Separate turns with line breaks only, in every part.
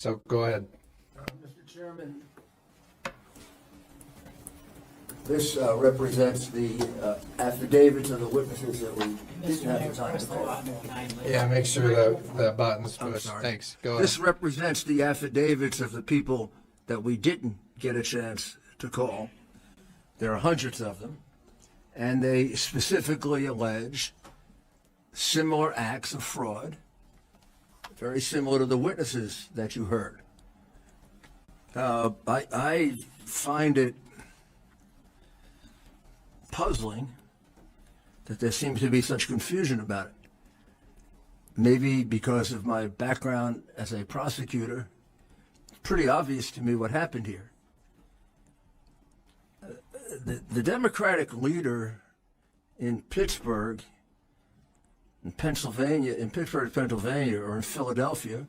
So go ahead.
Mr. Chairman, this represents the affidavits of the witnesses that we didn't have the time to call.
Yeah, make sure that the button's pushed. Thanks. Go ahead.
This represents the affidavits of the people that we didn't get a chance to call. There are hundreds of them, and they specifically allege similar acts of fraud, very similar to the witnesses that you heard. I find it puzzling that there seems to be such confusion about it. Maybe because of my background as a prosecutor, it's pretty obvious to me what happened here. The Democratic leader in Pittsburgh, in Pennsylvania, or in Philadelphia,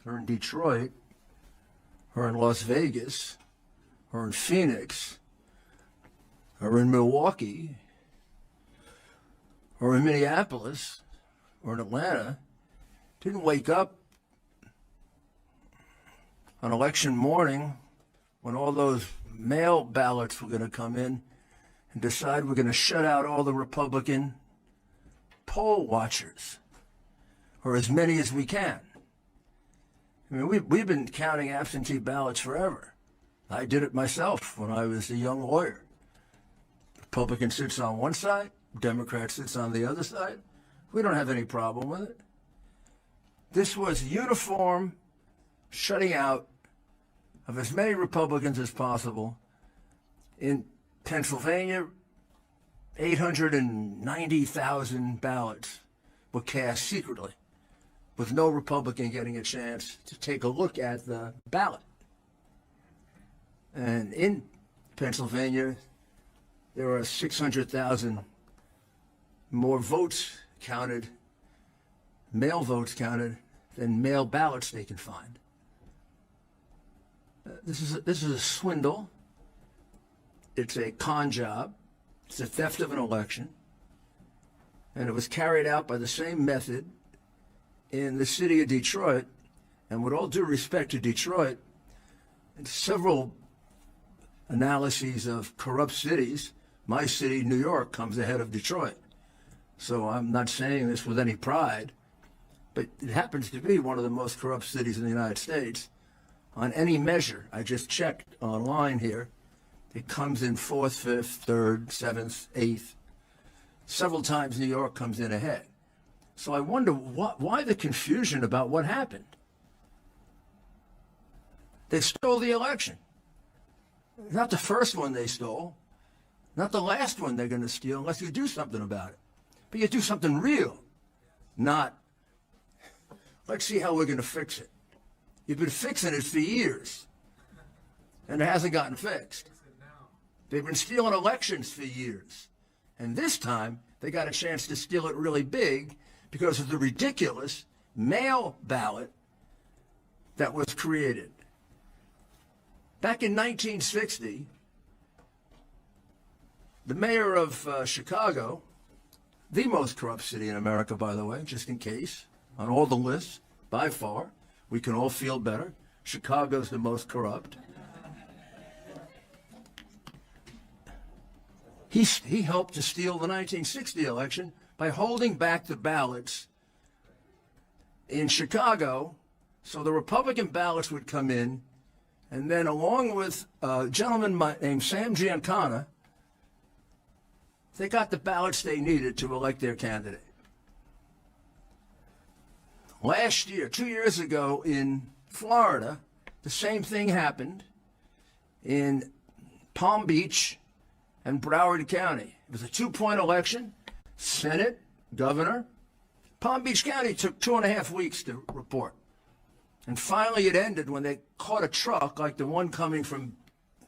or in Detroit, or in Las Vegas, or in Phoenix, or in Milwaukee, or in Minneapolis, or in Atlanta, didn't wake up on election morning when all those mail ballots were going to come in and decide we're going to shut out all the Republican poll watchers, or as many as we can. I mean, we've been counting absentee ballots forever. I did it myself when I was a young lawyer. Republican sits on one side, Democrat sits on the other side. We don't have any problem with it. This was uniform shutting out of as many Republicans as possible. In Pennsylvania, 890,000 ballots were cast secretly, with no Republican getting a chance to take a look at the ballot. And in Pennsylvania, there are 600,000 more votes counted, mail votes counted, than mail ballots they can find. This is a swindle. It's a con job. It's a theft of an election. And it was carried out by the same method in the city of Detroit. And with all due respect to Detroit, several analyses of corrupt cities, my city, New York, comes ahead of Detroit. So I'm not saying this with any pride, but it happens to be one of the most corrupt cities in the United States. On any measure, I just checked online here, it comes in 4th, 5th, 3rd, 7th, 8th. Several times New York comes in ahead. So I wonder why the confusion about what happened. They stole the election. Not the first one they stole, not the last one they're going to steal unless you do something about it. But you do something real, not, let's see how we're going to fix it. You've been fixing it for years, and it hasn't gotten fixed. They've been stealing elections for years, and this time they got a chance to steal it really big because of the ridiculous mail ballot that was created. Back in 1960, the mayor of Chicago, the most corrupt city in America, by the way, just in case, on all the lists, by far, we can all feel better. Chicago's the most corrupt. He helped to steal the 1960 election by holding back the ballots in Chicago so the Republican ballots would come in, and then along with a gentleman named Sam Giancana, they got the ballots they needed to elect their candidate. Last year, 2 years ago in Florida, the same thing happened in Palm Beach and Broward County. It was a 2-point election, Senate, governor. Palm Beach County took 2.5 weeks to report. And finally it ended when they caught a truck like the one coming from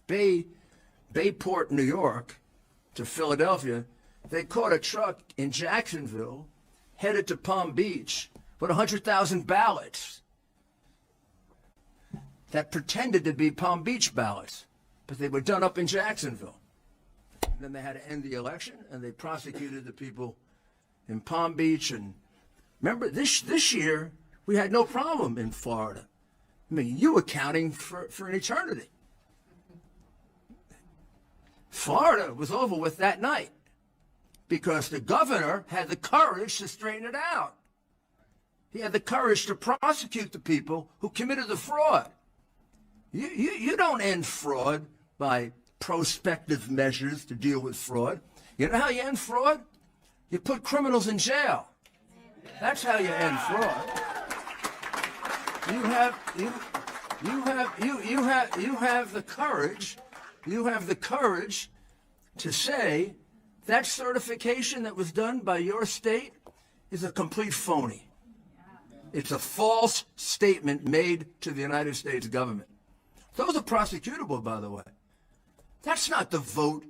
Bayport, New York to Philadelphia. They caught a truck in Jacksonville headed to Palm Beach with 100,000 ballots that pretended to be Palm Beach ballots, but they were done up in Jacksonville. And then they had to end the election, and they prosecuted the people in Palm Beach. And remember, this year, we had no problem in Florida. I mean, you were counting for an eternity. Florida was over with that night because the governor had the courage to straighten it out. He had the courage to prosecute the people who committed the fraud. You don't end fraud by prospective measures to deal with fraud. You know how you end fraud? You put criminals in jail. That's how you end fraud. You have the courage. You have the courage to say that certification that was done by your state is a complete phony. It's a false statement made to the United States government. Those are prosecutable, by the way. That's not the vote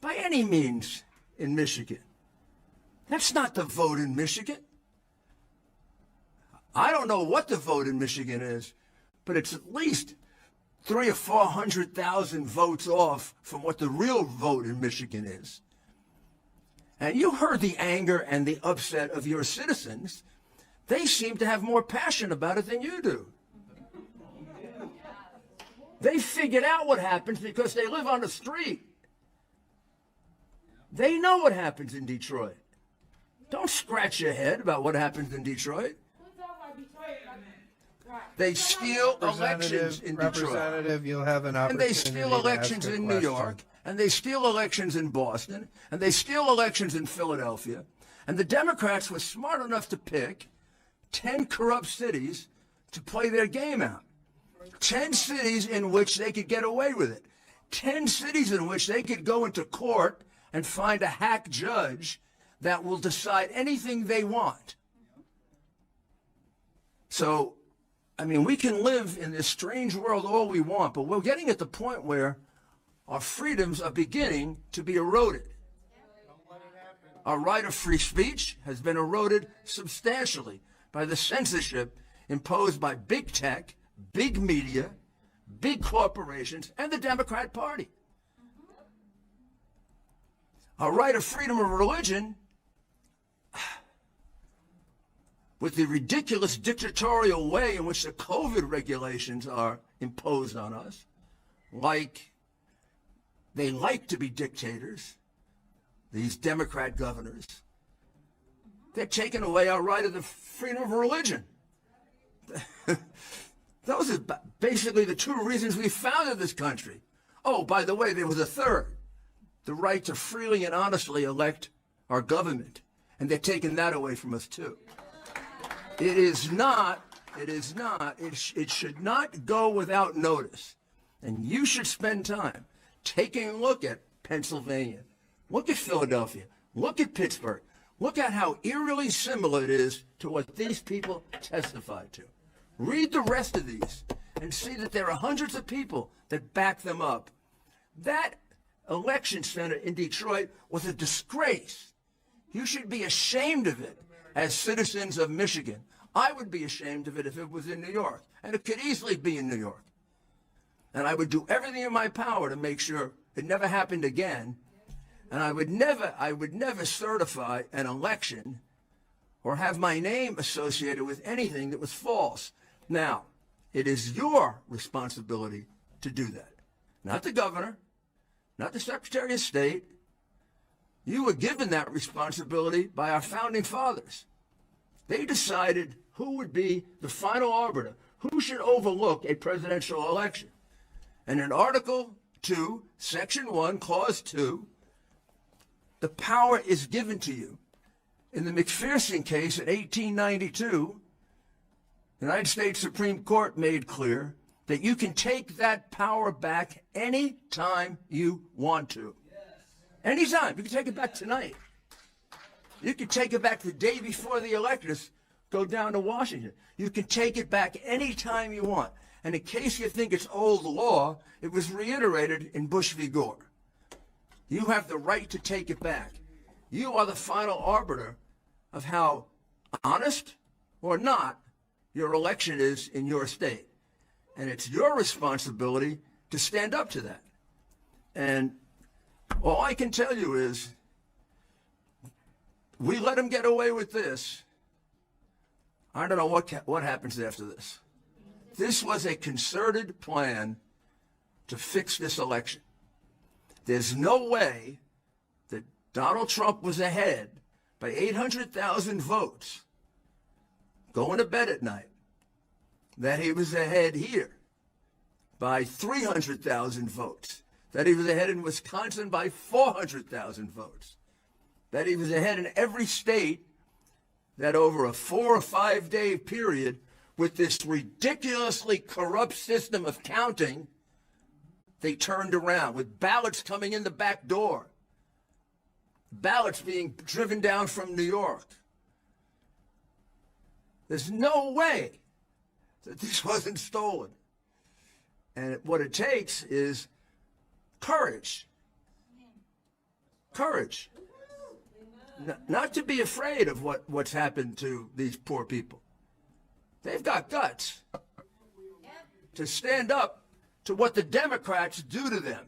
by any means in Michigan. That's not the vote in Michigan. I don't know what the vote in Michigan is, but it's at least 300,000 or 400,000 votes off from what the real vote in Michigan is. And you heard the anger and the upset of your citizens. They seem to have more passion about it than you do. They figured out what happens because they live on the street. They know what happens in Detroit. Don't scratch your head about what happens in Detroit. They steal elections in Detroit.
Representative, you'll have an opportunity.
And they steal elections in New York. And they steal elections in Boston. And they steal elections in Philadelphia. And the Democrats were smart enough to pick 10 corrupt cities to play their game out. 10 cities in which they could get away with it. 10 cities in which they could go into court and find a hack judge that will decide anything they want. So, I mean, we can live in this strange world all we want, but we're getting at the point where our freedoms are beginning to be eroded. Our right of free speech has been eroded substantially by the censorship imposed by big tech, big media, big corporations, and the Democrat Party. Our right of freedom of religion, with the ridiculous dictatorial way in which the COVID regulations are imposed on us, like they like to be dictators, these Democrat governors, they're taking away our right of the freedom of religion. Those are basically the two reasons we founded this country. Oh, by the way, there was a third, the right to freely and honestly elect our government. And they're taking that away from us too. It should not go without notice. And you should spend time taking a look at Pennsylvania, look at Philadelphia, look at Pittsburgh, look at how eerily similar it is to what these people testified to. Read the rest of these and see that there are hundreds of people that back them up. That election center in Detroit was a disgrace. You should be ashamed of it as citizens of Michigan. I would be ashamed of it if it was in New York, and it could easily be in New York. And I would do everything in my power to make sure it never happened again. And I would never certify an election or have my name associated with anything that was false. Now, it is your responsibility to do that. Not the governor, not the Secretary of State. You were given that responsibility by our founding fathers. They decided who would be the final arbiter, who should overlook a presidential election. And in Article 2, Section 1, Clause 2, the power is given to you. In the McPherson case in 1892, the United States Supreme Court made clear that you can take that power back any time you want to. Anytime. You can take it back tonight. You can take it back the day before the electors go down to Washington. You can take it back any time you want. And in case you think it's old law, it was reiterated in Bush v. Gore. You have the right to take it back. You are the final arbiter of how honest or not your election is in your state. And it's your responsibility to stand up to that. And all I can tell you is, we let them get away with this. I don't know what happens after this. This was a concerted plan to fix this election. There's no way that Donald Trump was ahead by 800,000 votes going to bed at night, that he was ahead here by 300,000 votes, that he was ahead in Wisconsin by 400,000 votes, that he was ahead in every state, that over a 4 or 5 day period with this ridiculously corrupt system of counting, they turned around with ballots coming in the back door, ballots being driven down from New York. There's no way that this wasn't stolen. And what it takes is courage. Courage. Not to be afraid of what's happened to these poor people. They've got guts to stand up to what the Democrats do to them.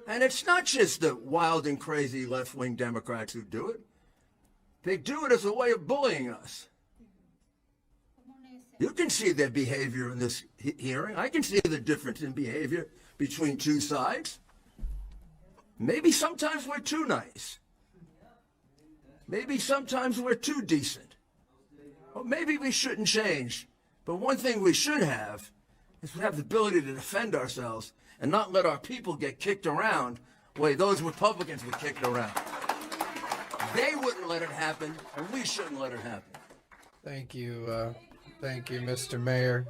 And it's not just the wild and crazy left-wing Democrats who do it. They do it as a way of bullying us. You can see their behavior in this hearing. I can see the difference in behavior between two sides. Maybe sometimes we're too nice. Maybe sometimes we're too decent. Or maybe we shouldn't change. But one thing we should have is we have the ability to defend ourselves and not let our people get kicked around the way those Republicans were kicked around. They wouldn't let it happen, and we shouldn't let it happen.
Thank you, Mr. Mayor.